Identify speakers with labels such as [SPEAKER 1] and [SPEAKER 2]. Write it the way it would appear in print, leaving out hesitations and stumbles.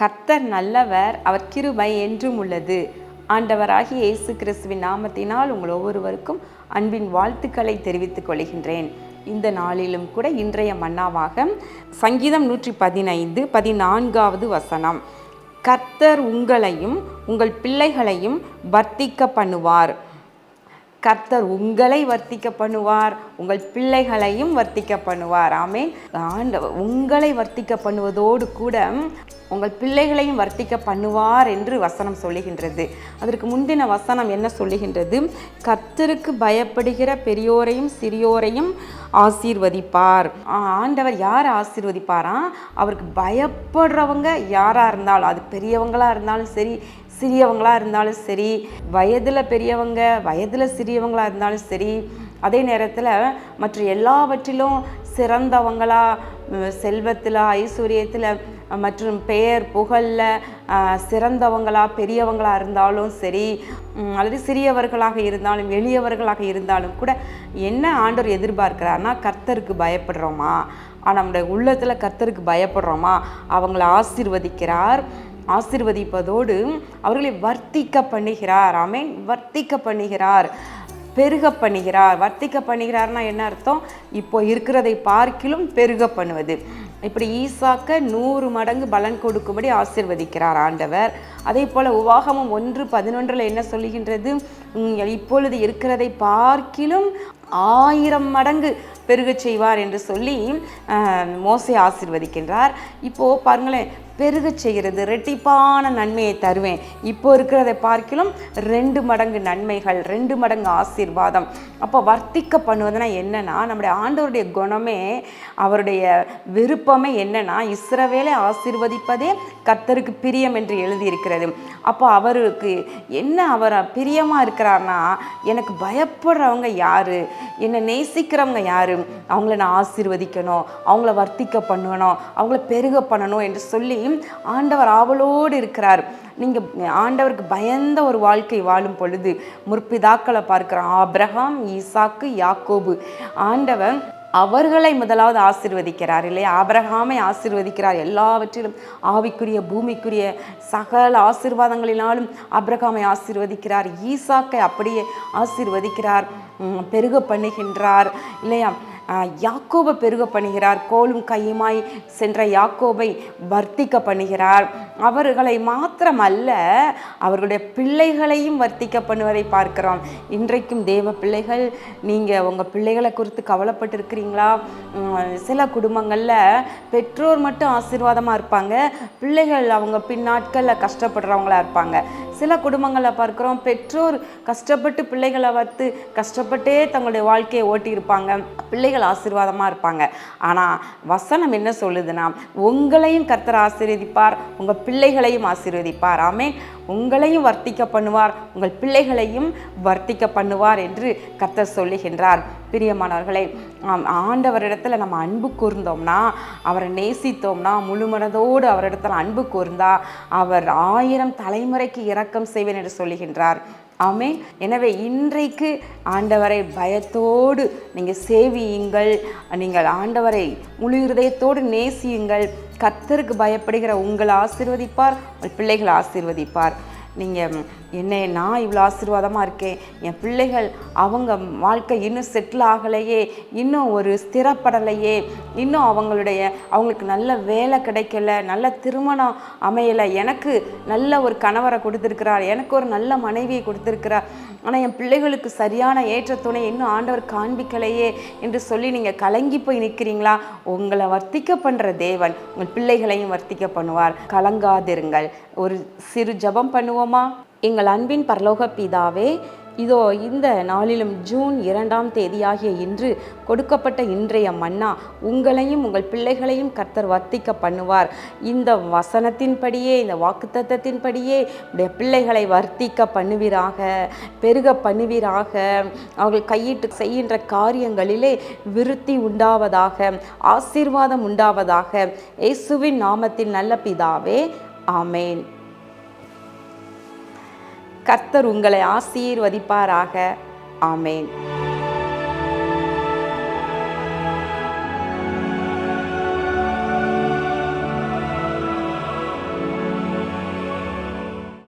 [SPEAKER 1] கர்த்தர் நல்லவர், அவர் கிருபை என்றும் உள்ளது. ஆண்டவராகிய இயேசு கிறிஸ்துவின் நாமத்தினால் உங்கள் ஒவ்வொருவருக்கும் அன்பின் வாழ்த்துக்களை தெரிவித்துக் கொள்கின்றேன். இந்த நாளிலும் கூட இன்றைய மன்னாவாக சங்கீதம் 115:14 வசனம். கர்த்தர் உங்களையும் உங்கள் பிள்ளைகளையும் வர்த்திக்க பண்ணுவார். கர்த்தர் உங்களை வர்த்திக்க பண்ணுவார், உங்கள் பிள்ளைகளையும் வர்த்திக்க பண்ணுவார். ஆமென். ஆண்டவர் உங்களை வர்த்திக்க பண்ணுவதோடு கூட உங்கள் பிள்ளைகளையும் வர்த்திக்க பண்ணுவார் என்று வசனம் சொல்லுகின்றது. அதற்கு முந்தின வசனம் என்ன சொல்லுகின்றது? கர்த்தருக்கு பயப்படுகிற பெரியோரையும் சிறியோரையும் ஆசீர்வதிப்பார். ஆண்டவர் யார் ஆசீர்வதிப்பாரா? அவருக்கு பயப்படுறவங்க யாராக இருந்தாலும், அது பெரியவங்களாக இருந்தாலும் சரி, சிறியவங்களாக இருந்தாலும் சரி, வயதில் பெரியவங்க வயதில் சிறியவங்களாக இருந்தாலும் சரி, அதே நேரத்தில் மற்ற எல்லாவற்றிலும் சிறந்தவங்களா, செல்வத்தில், ஐஸ்வர்யத்தில் மற்றும் பெயர் புகழில் சிறந்தவங்களா, பெரியவங்களாக இருந்தாலும் சரி, அல்லது சிறியவர்களாக இருந்தாலும் எளியவர்களாக இருந்தாலும் கூட என்ன ஆண்டவர் எதிர்பார்க்கிறார்னா, கர்த்தருக்கு பயப்படுறோமா, நம்முடைய உள்ளத்தில் கர்த்தருக்கு பயப்படுறோமா, அவங்கள ஆசீர்வதிக்கிறார். ஆசீர்வதிப்பதோடு அவர்களை வர்த்திக்க பண்ணுகிறார். ஆமென். வர்த்திக்க பண்ணுகிறார், பெருக பண்ணுகிறார். வர்த்திக்க பண்ணுகிறார்னா என்ன அர்த்தம்? இப்போ இருக்கிறதை பார்க்கிலும் பெருக பண்ணுவது. இப்படி ஈசாக்க 100 மடங்கு பலன் கொடுக்கும்படி ஆசீர்வதிக்கிறார் ஆண்டவர். அதே போல் உபாகமம் 1:11 என்ன சொல்லுகின்றது? இப்பொழுது இருக்கிறதை பார்க்கிலும் 1000 மடங்கு பெருக செய்வார் என்று சொல்லி மோசே ஆசீர்வதிக்கின்றார். இப்போது பாருங்களேன், பெருக செய்கிறது, ரெட்டிப்பான நன்மையை தருவேன், இப்போ இருக்கிறதை பார்க்கிலும் 2 மடங்கு நன்மைகள், 2 மடங்கு ஆசீர்வாதம். அப்போ வர்த்திக்க பண்ணுவதுனா என்னன்னா, நம்முடைய ஆண்டவருடைய குணமே, அவருடைய விருப்பமே என்னன்னா, இஸ்ரவேலை ஆசீர்வதிப்பதே கர்த்தருக்கு பிரியம் என்று எழுதியிருக்கிறது. அப்போ அவருக்கு என்ன, அவர் பிரியமாக இருக்கிறார்னா, எனக்கு பயப்படுறவங்க யாரு, என்னை நேசிக்கிறவங்க யாரு, அவங்கள நான் ஆசீர்வதிக்கணும், அவங்கள வர்த்திக்க பண்ணணும், அவங்கள பெருக பண்ணணும் என்று சொல்லி ஆண்டவர் ஆவலோடு இருக்கிறார். நீங்கள் ஆண்டவருக்கு பயந்த ஒரு வாழ்க்கை வாழும் பொழுது முற்பிதாக்களை பார்க்கிறோம். ஆபிரகாம், ஈசாக்கு, யாக்கோபு. ஆண்டவர் அவர்களை முதலாவது ஆசீர்வதிக்கிறார் இல்லையா? ஆபிரகாமை ஆசீர்வதிக்கிறார். எல்லாவற்றிலும் ஆவிக்குரிய பூமிக்குரிய சகல ஆசீர்வாதங்களினாலும் ஆபிரகாமை ஆசீர்வதிக்கிறார். ஈசாக்கை அப்படியே ஆசீர்வதிக்கிறார், பெருக பண்ணுகின்றார் இல்லையா? யாக்கோபை பெருக பண்ணுகிறார். கோலும் கையுமாய் சென்ற யாக்கோபை வர்த்திக்க பண்ணுகிறார். அவர்களை மாத்திரமல்ல, அவர்களுடைய பிள்ளைகளையும் வர்த்திக்க பண்ணுவதை பார்க்கிறோம். இன்றைக்கும் தேவ பிள்ளைகள், நீங்கள் உங்கள் பிள்ளைகளை குறித்து கவலைப்பட்டு இருக்கிறீங்களா? சில குடும்பங்களில் பெற்றோர் மட்டும் ஆசீர்வாதமாக இருப்பாங்க, பிள்ளைகள் அவங்க பின்னாட்களில் கஷ்டப்படுறவங்களா இருப்பாங்க. சில குடும்பங்களில் பார்க்குறோம், பெற்றோர் கஷ்டப்பட்டு பிள்ளைகளை வளர்த்து கஷ்டப்பட்டே தங்களுடைய வாழ்க்கையை ஓட்டியிருப்பாங்க, பிள்ளைகள் ஆசீர்வாதமாக இருப்பாங்க. ஆனால் வசனம் என்ன சொல்லுதுன்னா, உங்களையும் கர்த்தர் ஆசீர்வதிப்பார், உங்கள் பிள்ளைகளையும் ஆசீர்வதிப்பார். ஆமென். உங்களையும் வர்த்திக்க பண்ணுவார், உங்கள் பிள்ளைகளையும் வர்த்திக்க பண்ணுவார் என்று கர்த்தர் சொல்லுகின்றார். பிரியமானவர்களே, ஆண்டவரிடத்தில் நம்ம அன்பு கூர்ந்தோம்னா, அவரை நேசித்தோம்னா, முழு மனதோடு அவரிடத்தில் அன்பு கூர்ந்தா, அவர் 1000 தலைமுறைக்கு இரக்கம் செய்வேன் என்று சொல்லுகின்றார். ஆமென். எனவே இன்றைக்கு ஆண்டவரை பயத்தோடு நீங்கள் சேவியுங்கள், நீங்கள் ஆண்டவரை முழு இருதயத்தோடு நேசியுங்கள். கர்த்தருக்கு பயப்படுகிற உங்களை ஆசீர்வதிப்பார், உங்கள் பிள்ளைகளை ஆசீர்வதிப்பார். நீங்கள் நான் இவ்வளோ ஆசீர்வாதமாக இருக்கேன், என் பிள்ளைகள் அவங்க வாழ்க்கை இன்னும் செட்டில் ஆகலையே, இன்னும் ஒரு ஸ்திரப்படலையே, இன்னும் அவங்களுக்கு நல்ல வேலை கிடைக்கல, நல்ல திருமணம் அமையலை, எனக்கு நல்ல ஒரு கணவரை கொடுத்துருக்கிறார், எனக்கு ஒரு நல்ல மனைவியை கொடுத்துருக்கிறார், ஆனால் என் பிள்ளைகளுக்கு சரியான ஏற்ற துணை இன்னும் ஆண்டவர் காண்பிக்கலையே என்று சொல்லி நீங்கள் கலங்கி போய் நிற்கிறீங்களா? உங்களை வர்த்திக்க பண்ணுற தேவன் உங்கள் பிள்ளைகளையும் வர்த்திக்க பண்ணுவார். கலங்காதிருங்கள். ஒரு சிறு ஜெபம் பண்ணுவோமா? எங்கள் அன்பின் பரலோக பிதாவே, இதோ இந்த நாளிலும் ஜூன் 2ஆம் தேதியாகிய இன்று கொடுக்கப்பட்ட இன்றைய மன்னா உங்களையும் உங்கள் பிள்ளைகளையும் கர்த்தர் வர்த்திக்க பண்ணுவார். இந்த வசனத்தின்படியே, இந்த வாக்குத்தத்தத்தின்படியே உடைய பிள்ளைகளை வர்த்திக்க பண்ணுவீராக, பெருக பண்ணுவீராக. அவர்கள் கையிட்டு செய்கின்ற காரியங்களிலே விருத்தி உண்டாவதாக, ஆசீர்வாதம் உண்டாவதாக. இயேசுவின் நாமத்தில் நல்ல பிதாவே, ஆமேன். கர்த்தர் உங்களை ஆசீர்வதிப்பாராக. ஆமேன்.